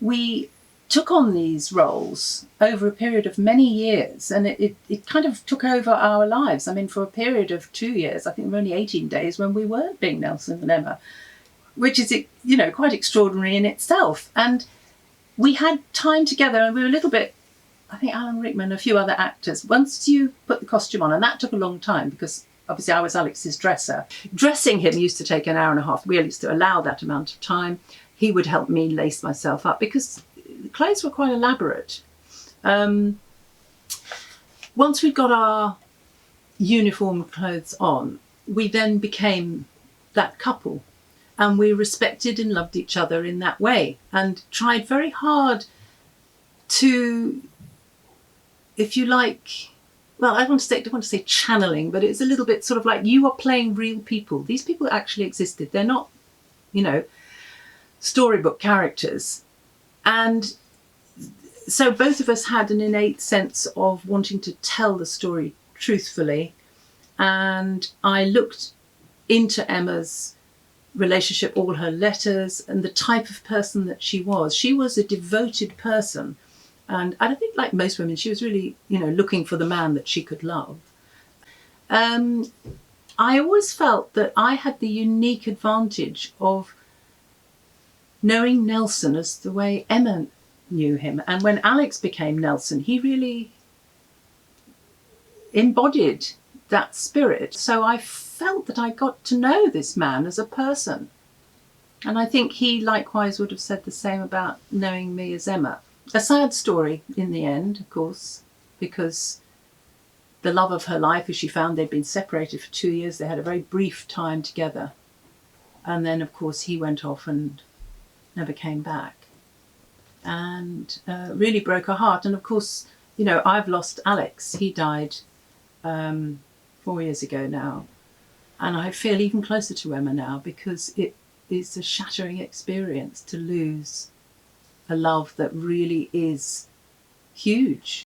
we took on these roles over a period of many years, and it kind of took over our lives. I mean, for a period of 2 years, I think there were only 18 days when we weren't being Nelson and Emma, which is, you know, quite extraordinary in itself. And we had time together, and we were a little bit, I think Alan Rickman and a few other actors, once you put the costume on, and that took a long time because obviously I was Alex's dresser. Dressing him used to take an hour and a half. We used to allow that amount of time. He would help me lace myself up because the clothes were quite elaborate. Once we'd got our uniform clothes on, we then became that couple, and we respected and loved each other in that way, and tried very hard to, if you like, well, I don't want to say channeling, but it's a little bit sort of like you are playing real people. These people actually existed. They're not, you know, storybook characters. And so both of us had an innate sense of wanting to tell the story truthfully. And I looked into Emma's relationship, all her letters, and the type of person that she was. She was a devoted person. And I think, like most women, she was really, you know, looking for the man that she could love. I always felt that I had the unique advantage of knowing Nelson as the way Emma knew him. And when Alex became Nelson, he really embodied that spirit. So I felt that I got to know this man as a person. And I think he likewise would have said the same about knowing me as Emma. A sad story in the end, of course, because the love of her life, as she found, they'd been separated for 2 years. They had a very brief time together. And then, of course, he went off and never came back, and really broke her heart. And of course, you know, I've lost Alex. He died 4 years ago now. And I feel even closer to Emma now because it is a shattering experience to lose a love that really is huge.